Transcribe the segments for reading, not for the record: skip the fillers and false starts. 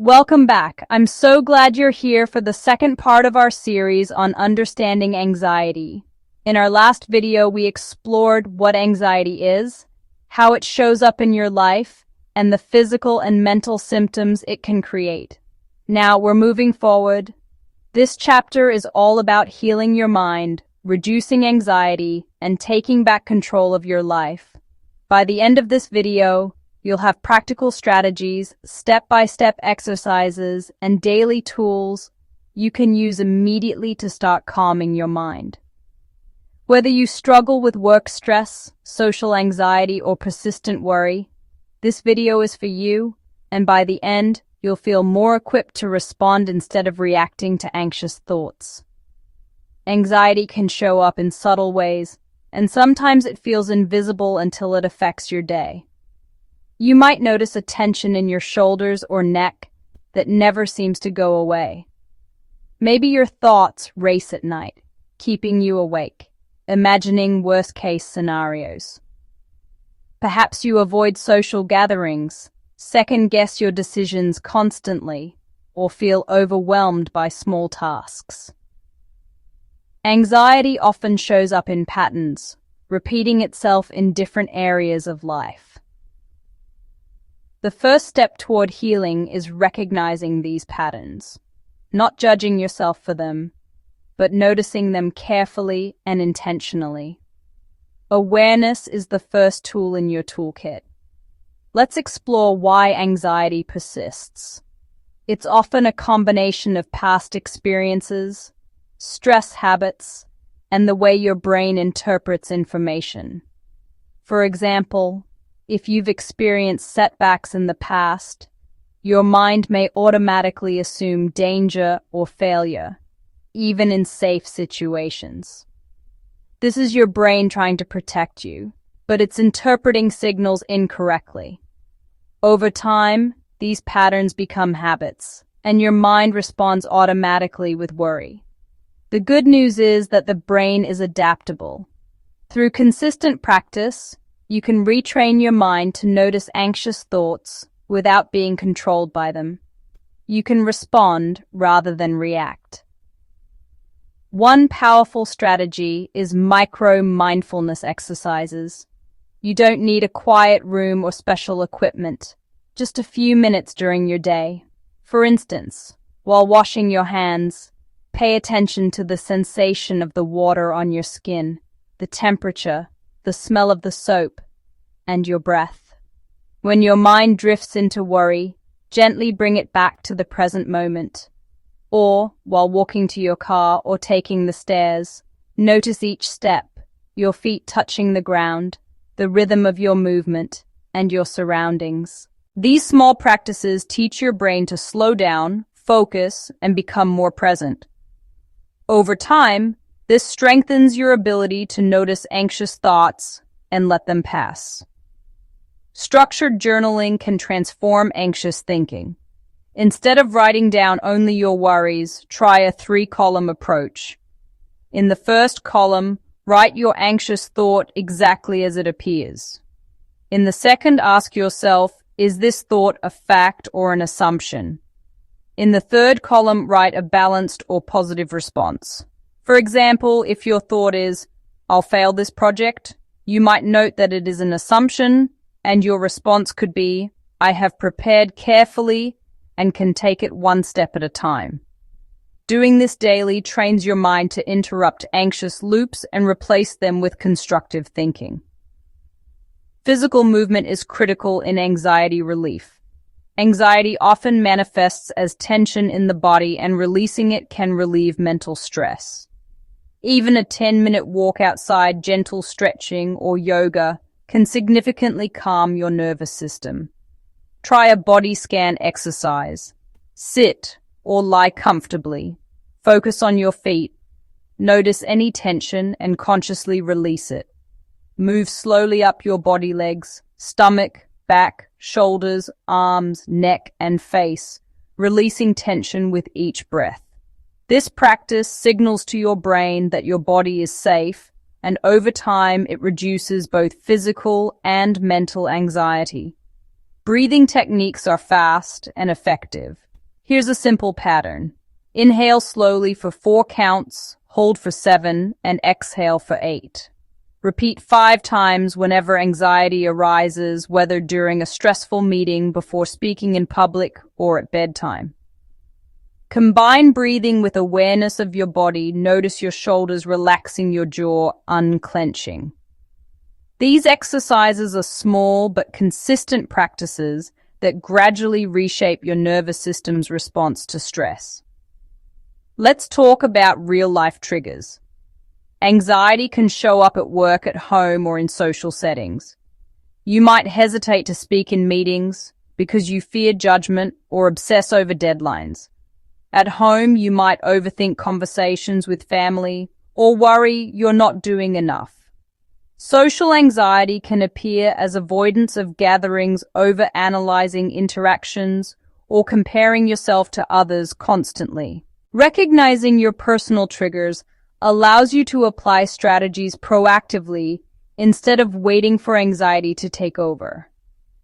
Welcome back. I'm so glad you're here for the second part of our series on understanding anxiety. In our last video, we explored what anxiety is, how it shows up in your life, and the physical and mental symptoms it can create. Now we're moving forward. This chapter is all about healing your mind, reducing anxiety, and taking back control of your life. By the end of this video, you'll have practical strategies, step-by-step exercises, and daily tools you can use immediately to start calming your mind. Whether you struggle with work stress, social anxiety, or persistent worry, this video is for you, and by the end, you'll feel more equipped to respond instead of reacting to anxious thoughts. Anxiety can show up in subtle ways, and sometimes it feels invisible until it affects your day. You might notice a tension in your shoulders or neck that never seems to go away. Maybe your thoughts race at night, keeping you awake, imagining worst-case scenarios. Perhaps you avoid social gatherings, second-guess your decisions constantly, or feel overwhelmed by small tasks. Anxiety often shows up in patterns, repeating itself in different areas of life. The first step toward healing is recognizing these patterns, not judging yourself for them, but noticing them carefully and intentionally. Awareness is the first tool in your toolkit. Let's explore why anxiety persists. It's often a combination of past experiences, stress habits, and the way your brain interprets information. For example, if you've experienced setbacks in the past, your mind may automatically assume danger or failure, even in safe situations. This is your brain trying to protect you, but it's interpreting signals incorrectly. Over time, these patterns become habits, and your mind responds automatically with worry. The good news is that the brain is adaptable. Through consistent practice, you can retrain your mind to notice anxious thoughts without being controlled by them. You can respond rather than react. One powerful strategy is micro-mindfulness exercises. You don't need a quiet room or special equipment, just a few minutes during your day. For instance, while washing your hands, pay attention to the sensation of the water on your skin, the temperature, the smell of the soap, and your breath. When your mind drifts into worry, gently bring it back to the present moment. Or, while walking to your car or taking the stairs, notice each step, your feet touching the ground, the rhythm of your movement, and your surroundings. These small practices teach your brain to slow down, focus, and become more present. Over time, this strengthens your ability to notice anxious thoughts and let them pass. Structured journaling can transform anxious thinking. Instead of writing down only your worries, try a 3-column approach. In the first column, write your anxious thought exactly as it appears. In the second, ask yourself, is this thought a fact or an assumption? In the third column, write a balanced or positive response. For example, if your thought is, I'll fail this project, you might note that it is an assumption, and your response could be, I have prepared carefully and can take it one step at a time. Doing this daily trains your mind to interrupt anxious loops and replace them with constructive thinking. Physical movement is critical in anxiety relief. Anxiety often manifests as tension in the body, and releasing it can relieve mental stress. Even a 10-minute walk outside, gentle stretching, or yoga can significantly calm your nervous system. Try a body scan exercise. Sit or lie comfortably. Focus on your feet. Notice any tension and consciously release it. Move slowly up your body legs, stomach, back, shoulders, arms, neck, and face, releasing tension with each breath. This practice signals to your brain that your body is safe, and over time it reduces both physical and mental anxiety. Breathing techniques are fast and effective. Here's a simple pattern. Inhale slowly for 4 counts, hold for 7, and exhale for 8. Repeat 5 times whenever anxiety arises, whether during a stressful meeting, before speaking in public, or at bedtime. Combine breathing with awareness of your body. Notice your shoulders relaxing, your jaw unclenching. These exercises are small but consistent practices that gradually reshape your nervous system's response to stress. Let's talk about real-life triggers. Anxiety can show up at work, at home, or in social settings. You might hesitate to speak in meetings because you fear judgment or obsess over deadlines. At home, you might overthink conversations with family or worry you're not doing enough. Social anxiety can appear as avoidance of gatherings, over-analyzing interactions, or comparing yourself to others constantly. Recognizing your personal triggers allows you to apply strategies proactively instead of waiting for anxiety to take over.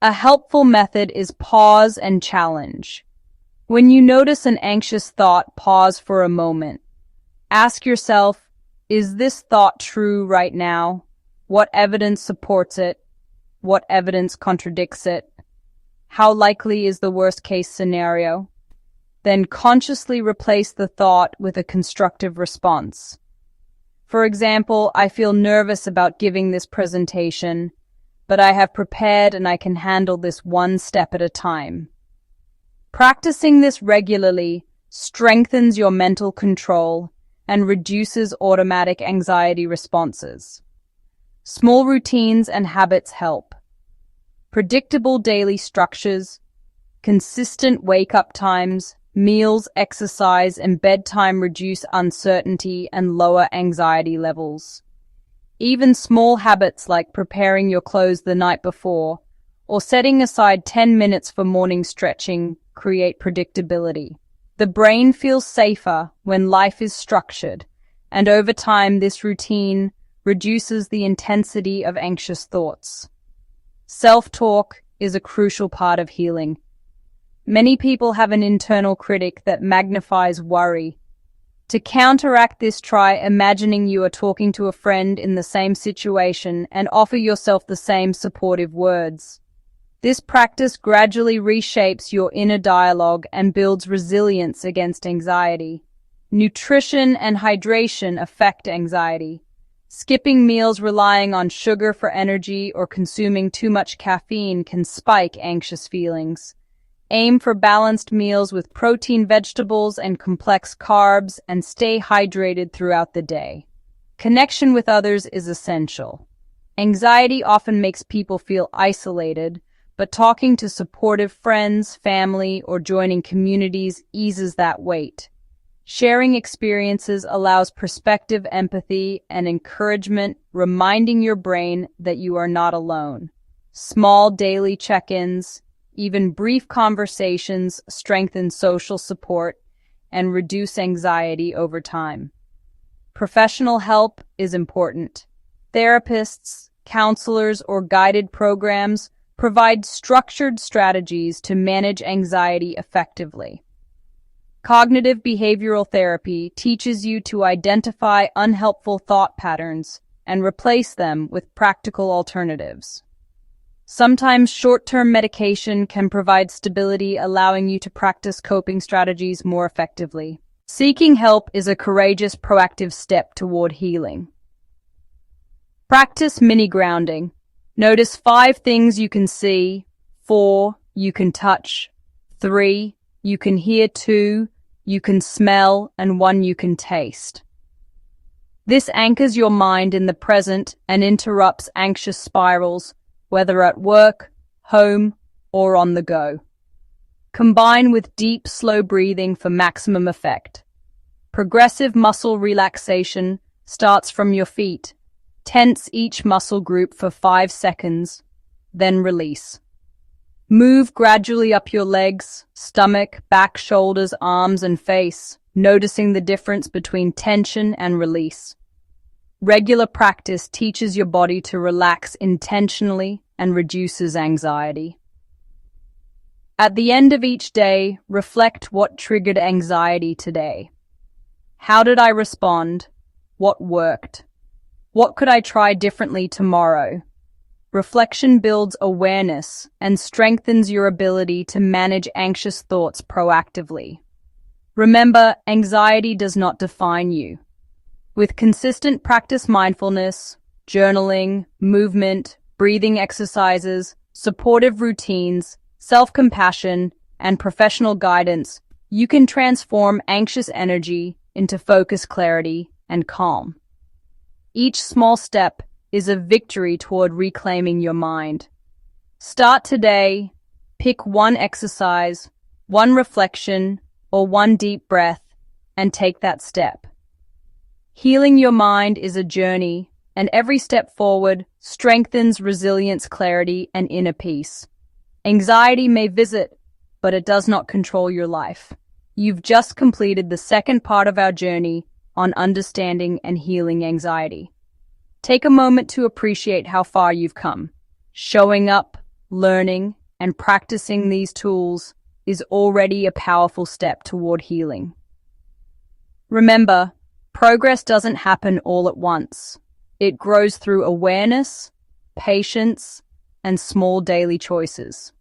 A helpful method is pause and challenge. When you notice an anxious thought, pause for a moment. Ask yourself, is this thought true right now? What evidence supports it? What evidence contradicts it? How likely is the worst-case scenario? Then consciously replace the thought with a constructive response. For example, I feel nervous about giving this presentation, but I have prepared and I can handle this one step at a time. Practicing this regularly strengthens your mental control and reduces automatic anxiety responses. Small routines and habits help. Predictable daily structures, consistent wake-up times, meals, exercise, and bedtime reduce uncertainty and lower anxiety levels. Even small habits like preparing your clothes the night before or setting aside 10 minutes for morning stretching create predictability. The brain feels safer when life is structured, and over time this routine reduces the intensity of anxious thoughts. Self-talk is a crucial part of healing. Many people have an internal critic that magnifies worry. To counteract this, try imagining you are talking to a friend in the same situation and offer yourself the same supportive words. This practice gradually reshapes your inner dialogue and builds resilience against anxiety. Nutrition and hydration affect anxiety. Skipping meals, relying on sugar for energy, or consuming too much caffeine can spike anxious feelings. Aim for balanced meals with protein, vegetables, and complex carbs, and stay hydrated throughout the day. Connection with others is essential. Anxiety often makes people feel isolated, but talking to supportive friends, family, or joining communities eases that weight. Sharing experiences allows perspective, empathy, and encouragement, reminding your brain that you are not alone. Small daily check-ins, even brief conversations, strengthen social support and reduce anxiety over time. Professional help is important. Therapists, counselors, or guided programs provide structured strategies to manage anxiety effectively. Cognitive behavioral therapy teaches you to identify unhelpful thought patterns and replace them with practical alternatives. Sometimes short-term medication can provide stability, allowing you to practice coping strategies more effectively. Seeking help is a courageous, proactive step toward healing. Practice mini-grounding. Notice 5 things you can see, 4 you can touch, 3 you can hear, 2 you can smell, and 1 you can taste. This anchors your mind in the present and interrupts anxious spirals, whether at work, home, or on the go. Combine with deep, slow breathing for maximum effect. Progressive muscle relaxation starts from your feet. Tense each muscle group for 5 seconds, then release. Move gradually up your legs, stomach, back, shoulders, arms, and face, noticing the difference between tension and release. Regular practice teaches your body to relax intentionally and reduces anxiety. At the end of each day, reflect what triggered anxiety today. How did I respond? What worked? What could I try differently tomorrow? Reflection builds awareness and strengthens your ability to manage anxious thoughts proactively. Remember, anxiety does not define you. With consistent practice mindfulness, journaling, movement, breathing exercises, supportive routines, self-compassion, and professional guidance, you can transform anxious energy into focus, clarity, and calm. Each small step is a victory toward reclaiming your mind. Start today. Pick one exercise, one reflection, or one deep breath, and take that step. Healing your mind is a journey, and every step forward strengthens resilience, clarity, and inner peace. Anxiety may visit, but it does not control your life. You've just completed the second part of our journey on understanding and healing anxiety. Take a moment to appreciate how far you've come. Showing up, learning, and practicing these tools is already a powerful step toward healing. Remember, progress doesn't happen all at once. It grows through awareness, patience, and small daily choices.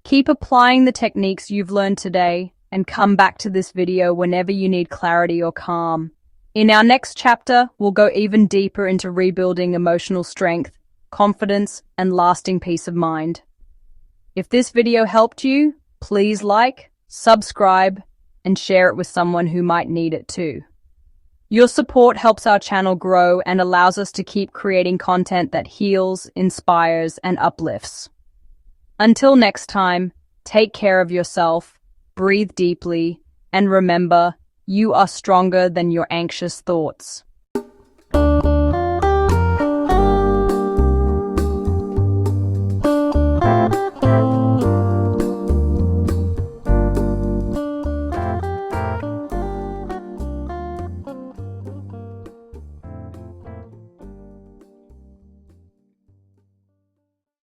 Keep applying the techniques you've learned today and come back to this video whenever you need clarity or calm. In our next chapter, we'll go even deeper into rebuilding emotional strength, confidence, and lasting peace of mind. If this video helped you, please like, subscribe, and share it with someone who might need it too. Your support helps our channel grow and allows us to keep creating content that heals, inspires, and uplifts. Until next time, take care of yourself, breathe deeply, and remember, you are stronger than your anxious thoughts.